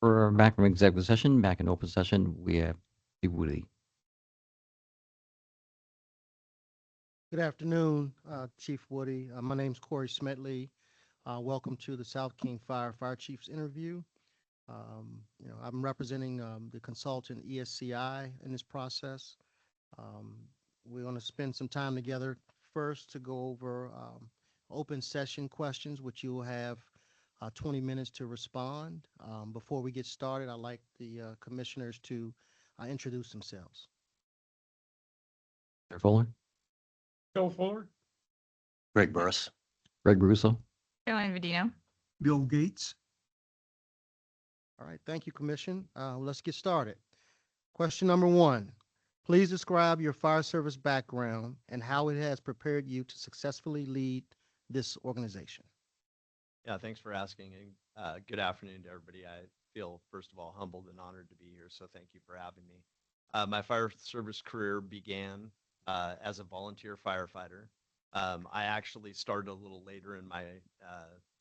We're back from executive session, back in open session. We have Steve Woody. Good afternoon, Chief Woody. My name's Corey Smetley. Welcome to the South King Fire Chiefs interview. I'm representing the consultant ESCI in this process. Um, we're going to spend some time together first to go over open session questions, which you will have 20 minutes to respond. Before we get started, I'd like the commissioners to introduce themselves. Chair Fuller, Joe Fuller. Greg Burris. Greg Russo. Caroline Vidino. Bill Gates. All right, thank you, Commission. Let's get started. Question number one. Please describe your fire service background and how it has prepared you to successfully lead this organization. Yeah, thanks for asking. And good afternoon to everybody. I feel, first of all, humbled and honored to be here, so thank you for having me. My fire service career began as a volunteer firefighter. I actually started a little later in my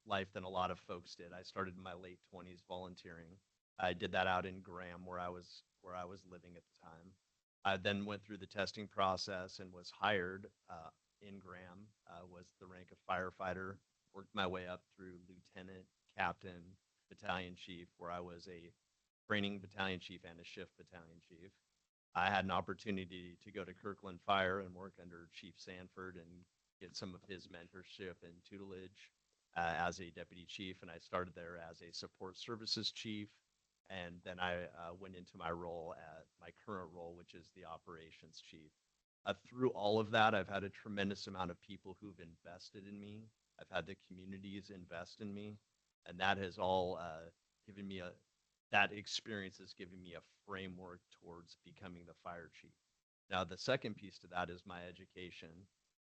life than a lot of folks did. I started in my late 20s volunteering. I did that out in Graham, where I was living at the time. I then went through the testing process and was hired in Graham, was the rank of firefighter, worked my way up through lieutenant, captain, battalion chief, where I was a training battalion chief and a shift battalion chief. I had an opportunity to go to Kirkland Fire and work under Chief Sanford and get some of his mentorship and tutelage as a deputy chief. And I started there as a support services chief. And then I went into my role at my current role, which is the operations chief. Through all of that, I've had a tremendous amount of people who've invested in me. I've had the communities invest in me. And that has all given me that experience has given me a framework towards becoming the fire chief. Now, the second piece to that is my education.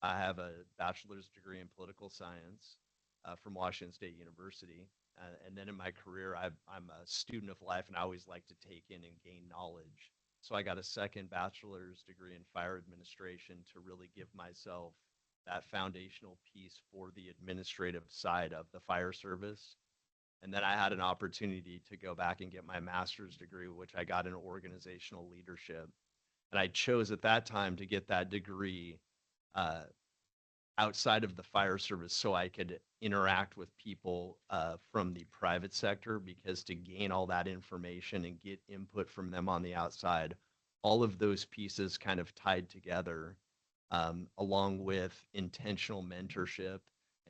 I have a bachelor's degree in political science from Washington State University. And then in my career, I'm a student of life, and I always like to take in and gain knowledge. So I got a second bachelor's degree in fire administration to really give myself that foundational piece for the administrative side of the fire service. And then I had an opportunity to go back and get my master's degree, which I got in organizational leadership. And I chose at that time to get that degree outside of the fire service so I could interact with people from the private sector, because to gain all that information and get input from them on the outside, all of those pieces kind of tied together, along with intentional mentorship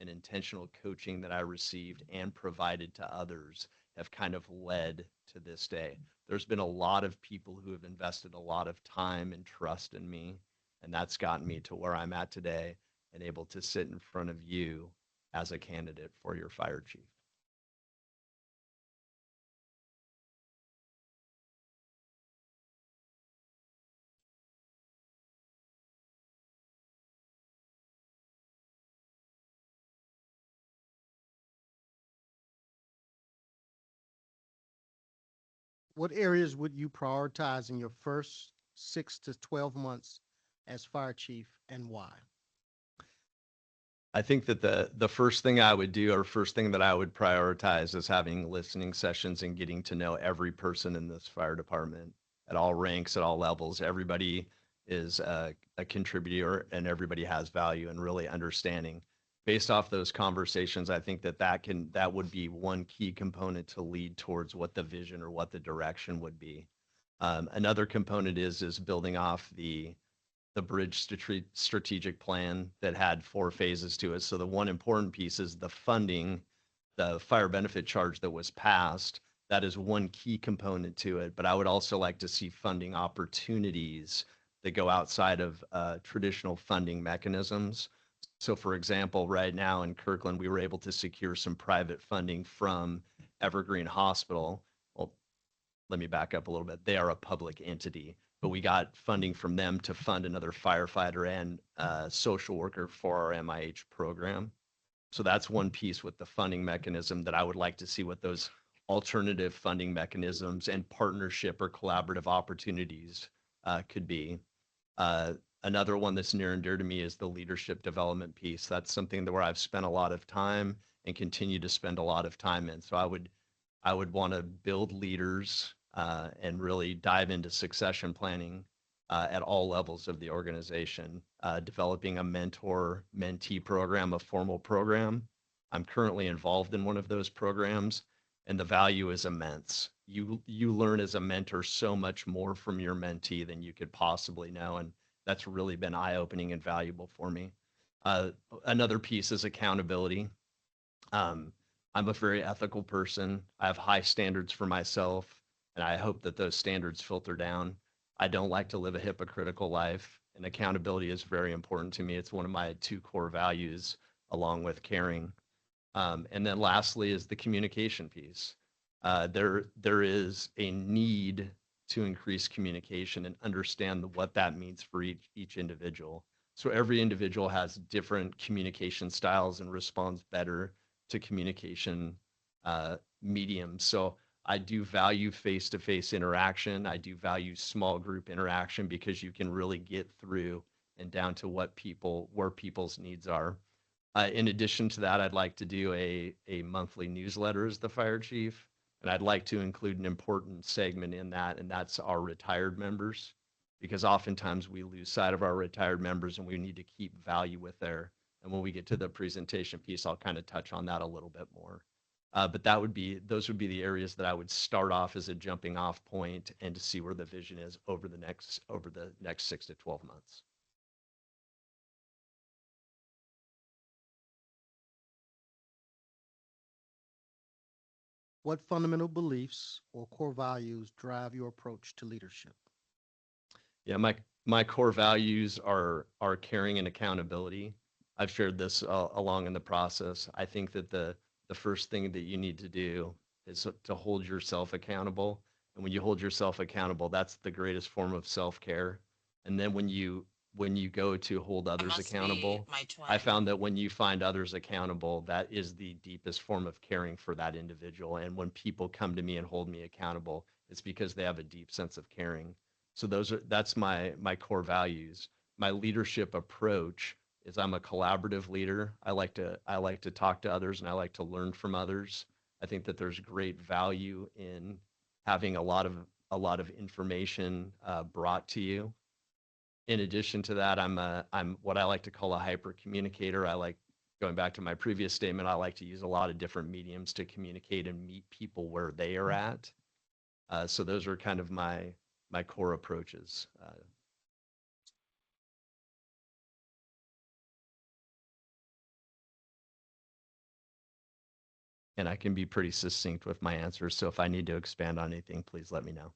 and intentional coaching that I received and provided to others, have kind of led to this day. There's been a lot of people who have invested a lot of time and trust in me, and that's gotten me to where I'm at today and able to sit in front of you as a candidate for your fire chief. What areas would you prioritize in your first 6 to 12 months as fire chief, and why? I think that the first thing I would do, or first thing that I would prioritize, is having listening sessions and getting to know every person in this fire department at all ranks, at all levels. Everybody is a contributor and everybody has value, and really understanding. Based off those conversations, I think that would be one key component to lead towards what the vision or what the direction would be. Another component is building off the bridge strategic plan that had 4 phases to it. So the one important piece is the funding, the fire benefit charge that was passed. That is one key component to it. But I would also like to see funding opportunities that go outside of traditional funding mechanisms. So for example, right now in Kirkland, we were able to secure some private funding from Evergreen Hospital. Well, let me back up a little bit. They are a public entity, but we got funding from them to fund another firefighter and social worker for our MIH program. So that's one piece with the funding mechanism that I would like to see what those alternative funding mechanisms and partnership or collaborative opportunities could be. Another one that's near and dear to me is the leadership development piece. That's something where I've spent a lot of time and continue to spend a lot of time in. So I would want to build leaders and really dive into succession planning at all levels of the organization, developing a mentor-mentee program, a formal program. I'm currently involved in one of those programs, and the value is immense. You learn as a mentor so much more from your mentee than you could possibly know, and that's really been eye-opening and valuable for me. Uh, Another piece is accountability. Um, I'm a very ethical person. I have high standards for myself, and I hope that those standards filter down. I don't like to live a hypocritical life, and accountability is very important to me. It's one of my two core values, along with caring. And then lastly is the communication piece. There is a need to increase communication and understand what that means for each individual. So every individual has different communication styles and responds better to communication mediums. So I do value face-to-face interaction. I do value small group interaction because you can really get through and down to where people's needs are. In addition to that, I'd like to do a monthly newsletter as the fire chief, and I'd like to include an important segment in that, and that's our retired members, because oftentimes we lose sight of our retired members and we need to keep value with there. And when we get to the presentation piece, I'll kind of touch on that a little bit more. But those would be the areas that I would start off as a jumping off point and to see where the vision is over the next 6 to 12 months. What fundamental beliefs or core values drive your approach to leadership? Yeah, my core values are caring and accountability. I've shared this along in the process. I think that the first thing that you need to do is to hold yourself accountable. And when you hold yourself accountable, that's the greatest form of self-care. And then when you go to hold others Must be accountable, my I twin. found that when you find others accountable, that is the deepest form of caring for that individual. And when people come to me and hold me accountable, it's because they have a deep sense of caring. So that's my core values. My leadership approach is I'm a collaborative leader. I like to talk to others and I like to learn from others. I think that there's great value in having a lot of information brought to you. In addition to that, I'm what I like to call a hyper communicator. I like, going back to my previous statement, I like to use a lot of different mediums to communicate and meet people where they are at. So those are kind of my core approaches. And I can be pretty succinct with my answers. So if I need to expand on anything, please let me know.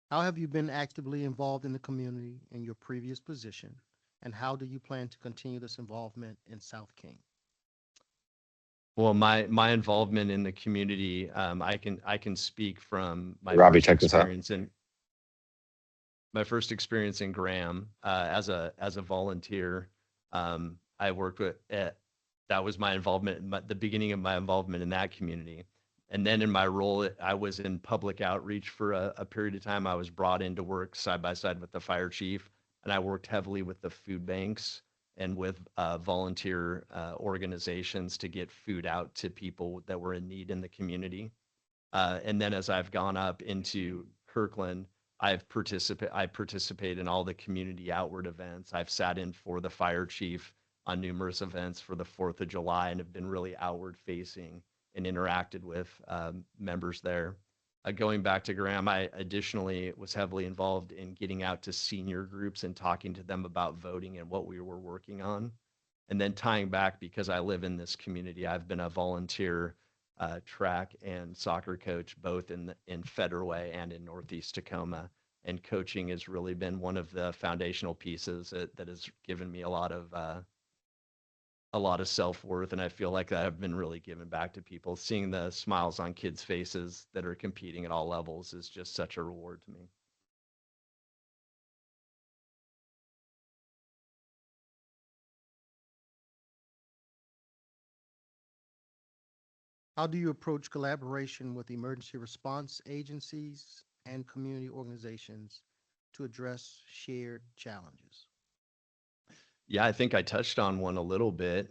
How have you been actively involved in the community in your previous position? And how do you plan to continue this involvement in South King? Well, my involvement in the community, I can speak from my Robbie, first check this out. experience in Graham as a volunteer. I worked that was my involvement, the beginning of my involvement in that community. And then in my role, I was in public outreach for a period of time. I was brought in to work side by side with the fire chief, and I worked heavily with the food banks and with volunteer organizations to get food out to people that were in need in the community. And then as I've gone up into Kirkland, I participate in all the community outward events. I've sat in for the fire chief on numerous events for the 4th of July and have been really outward facing and interacted with members there. Going back to Graham, I additionally was heavily involved in getting out to senior groups and talking to them about voting and what we were working on. And then tying back, because I live in this community, I've been a volunteer track and soccer coach both in Federway and in Northeast Tacoma. And coaching has really been one of the foundational pieces that has given me a lot of self-worth, and I feel like I've been really giving back to people. Seeing the smiles on kids' faces that are competing at all levels is just such a reward to me. How do you approach collaboration with emergency response agencies and community organizations to address shared challenges? Yeah, I think I touched on one a little bit.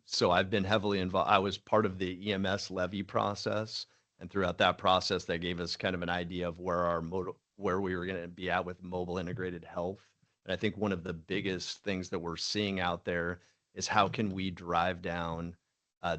So I've been heavily involved. I was part of the EMS levy process, and throughout that process, that gave us kind of an idea of where we were going to be at with mobile integrated health. And I think one of the biggest things that we're seeing out there is how can we drive down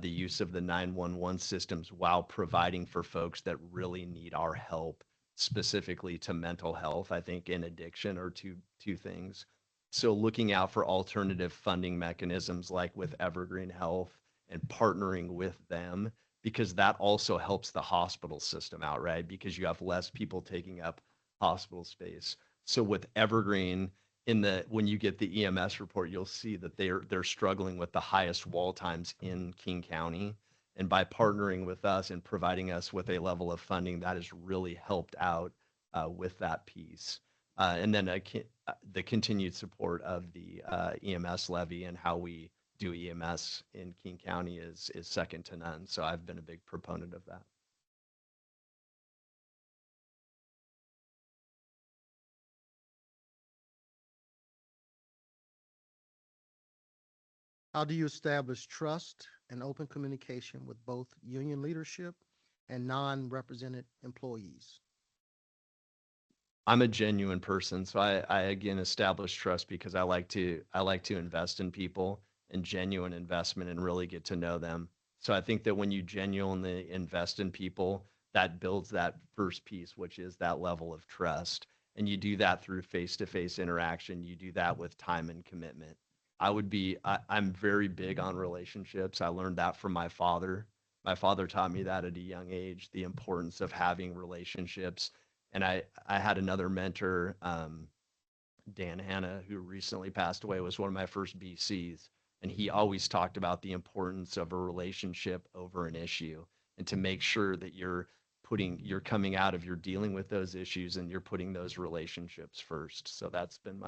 the use of the 911 systems while providing for folks that really need our help, specifically to mental health. I think in addiction are two things. So looking out for alternative funding mechanisms like with Evergreen Health and partnering with them, because that also helps the hospital system out, right? Because you have less people taking up hospital space. So with Evergreen, when you get the EMS report, you'll see that they're struggling with the highest wall times in King County. And by partnering with us and providing us with a level of funding, that has really helped out with that piece. And then the continued support of the EMS levy and how we do EMS in King County is second to none. So I've been a big proponent of that. How do you establish trust and open communication with both union leadership and non-represented employees? I'm a genuine person, so I again establish trust because I like to invest in people and genuine investment and really get to know them. So I think that when you genuinely invest in people, that builds that first piece, which is that level of trust. And you do that through face-to-face interaction. You do that with time and commitment. I'm very big on relationships. I learned that from my father. My father taught me that at a young age, the importance of having relationships. And I had another mentor, Dan Hanna, who recently passed away, was one of my first BCs. And he always talked about the importance of a relationship over an issue and to make sure that you're coming out of, you're dealing with those issues and you're putting those relationships first. So that's been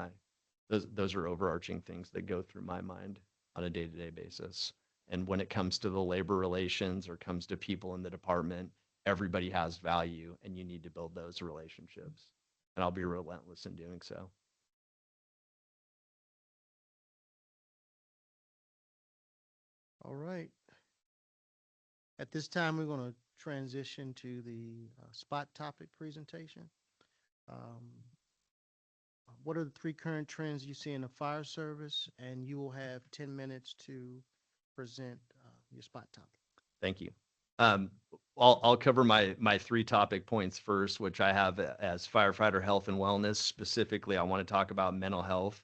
those are overarching things that go through my mind on a day-to-day basis. And when it comes to the labor relations or comes to people in the department, everybody has value and you need to build those relationships. And I'll be relentless in doing so. All right. At this time, we're going to transition to the spot topic presentation. What are the three current trends you see in the fire service? And you will have 10 minutes to present your spot topic. Thank you. I'll cover my three topic points first, which I have as firefighter health and wellness. Specifically, I want to talk about mental health.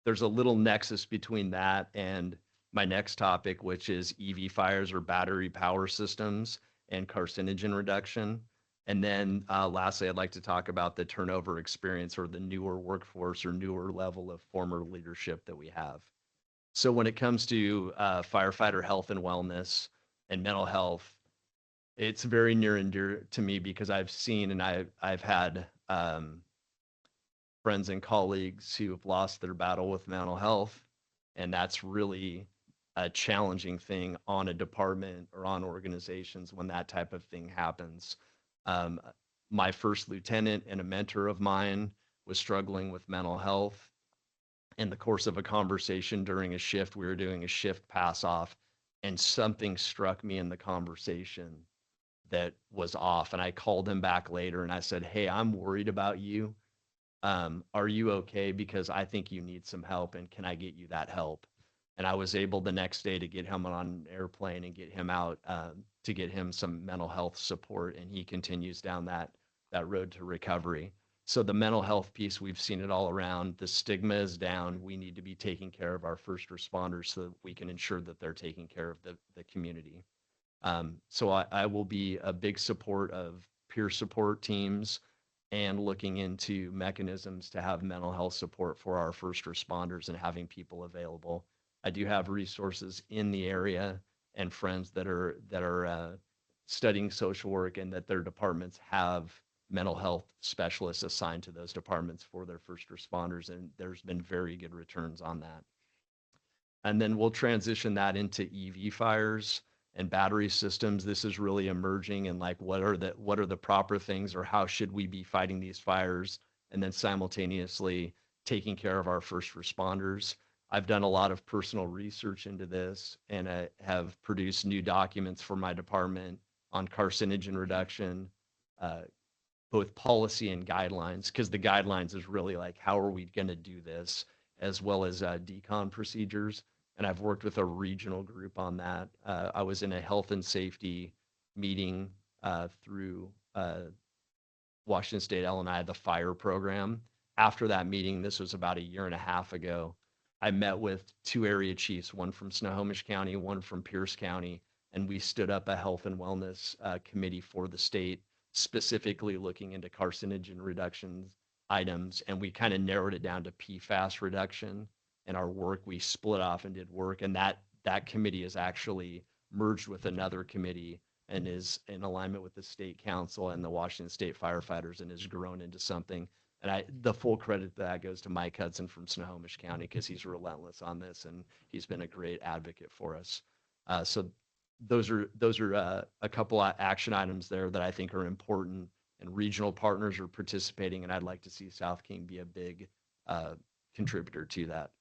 There's a little nexus between that and my next topic, which is EV fires or battery power systems and carcinogen reduction. And then lastly, I'd like to talk about the turnover experience or the newer workforce or newer level of former leadership that we have. So when it comes to firefighter health and wellness and mental health, it's very near and dear to me because I've seen and I've had friends and colleagues who have lost their battle with mental health, and that's really a challenging thing on a department or on organizations when that type of thing happens. My first lieutenant and a mentor of mine was struggling with mental health. In the course of a conversation during a shift, we were doing a shift pass off, and something struck me in the conversation that was off. And I called him back later and I said, "Hey, I'm worried about you. Are you okay? Because I think you need some help, and can I get you that help?" And I was able the next day to get him on an airplane and get him out to get him some mental health support. And he continues down that road to recovery. So the mental health piece, we've seen it all around. The stigma is down. We need to be taking care of our first responders so that we can ensure that they're taking care of the community. So I will be a big support of peer support teams and looking into mechanisms to have mental health support for our first responders and having people available. I do have resources in the area and friends that are studying social work and that their departments have mental health specialists assigned to those departments for their first responders, and there's been very good returns on that. And then we'll transition that into EV fires and battery systems. This is really emerging, and like what are the proper things, or how should we be fighting these fires, and then simultaneously taking care of our first responders. I've done a lot of personal research into this, and I have produced new documents for my department on carcinogen reduction, uh, both policy and guidelines, because the guidelines is really like, how are we going to do this, as well as decon procedures. And I've worked with a regional group on that. I was in a health and safety meeting through Washington State L&I, the fire program. After that meeting, this was about a year and a half ago, I met with 2 area chiefs, one from Snohomish County, one from Pierce County, and we stood up a health and wellness committee for the state, specifically looking into carcinogen reduction items. And we kind of narrowed it down to PFAS reduction. And our work, we split off and did work. And that committee is actually merged with another committee and is in alignment with the state council and the Washington State firefighters, and has grown into something. And the full credit to that goes to Mike Hudson from Snohomish County, because he's relentless on this and he's been a great advocate for us. So those are a couple of action items there that I think are important, and regional partners are participating, and I'd like to see South King be a big contributor to that.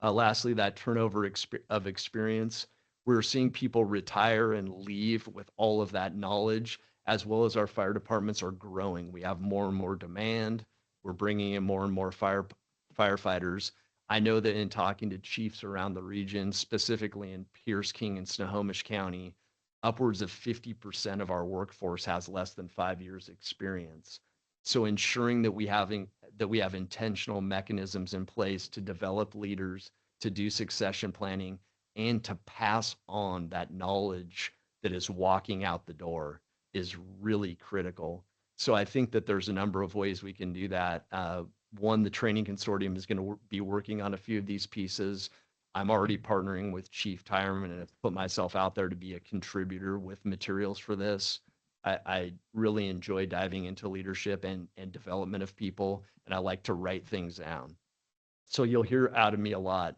Lastly, that turnover of experience. We're seeing people retire and leave with all of that knowledge, as well as our fire departments are growing. We have more and more demand. We're bringing in more and more firefighters. I know that in talking to chiefs around the region, specifically in Pierce, King, and Snohomish County, upwards of 50% of our workforce has less than 5 years experience. So ensuring that we have intentional mechanisms in place to develop leaders, to do succession planning, and to pass on that knowledge that is walking out the door is really critical. So I think that there's a number of ways we can do that. One, the training consortium is going to be working on a few of these pieces. I'm already partnering with Chief Tyerman and have put myself out there to be a contributor with materials for this. I really enjoy diving into leadership and development of people, and I like to write things down. So you'll hear out of me a lot,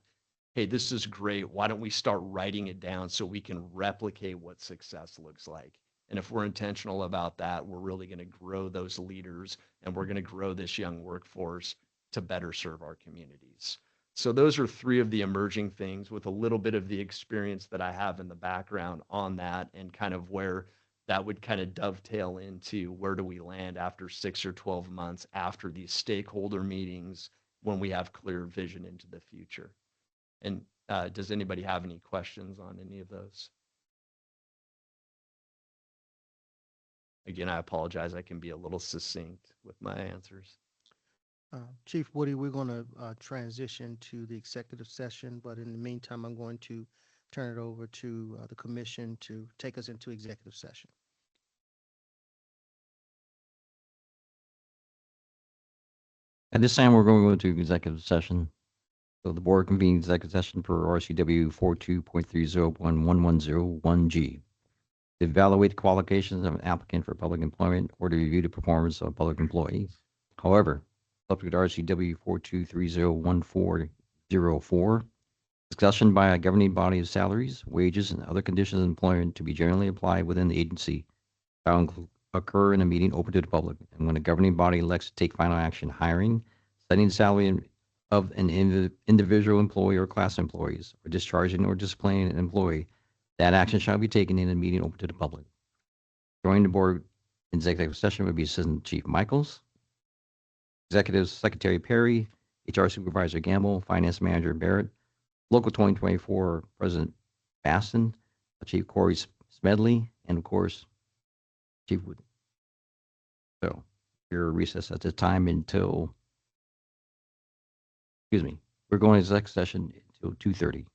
hey, this is great. Why don't we start writing it down so we can replicate what success looks like? And if we're intentional about that, we're really going to grow those leaders, and we're going to grow this young workforce to better serve our communities. So those are 3 of the emerging things, with a little bit of the experience that I have in the background on that, and kind of where that would kind of dovetail into where do we land after 6 or 12 months after these stakeholder meetings, when we have clear vision into the future. And does anybody have any questions on any of those? Again, I apologize. I can be a little succinct with my answers. Chief Woody, we're going to transition to the executive session, but in the meantime, I'm going to turn it over to the commission to take us into executive session. At this time, we're going to go to executive session. So the board convenes executive session per RCW 42.3011101G. To evaluate the qualifications of an applicant for public employment or to review the performance of a public employee. However, subject to RCW 42301404, discussion by a governing body of salaries, wages, and other conditions of employment to be generally applied within the agency shall occur in a meeting open to the public, and when the governing body elects to take final action, hiring, setting the salary of an individual employee or class of employees, or discharging or disciplining an employee, that action shall be taken in a meeting open to the public. Joining the board in executive session would be Assistant Chief Michaels, Executive Secretary Perry, HR Supervisor Gamble, Finance Manager Barrett, Local 2024 President Baston, Chief Corey Smedley, and of course, Chief Wood. So, your recess at the time until, we're going to executive session until 2:30.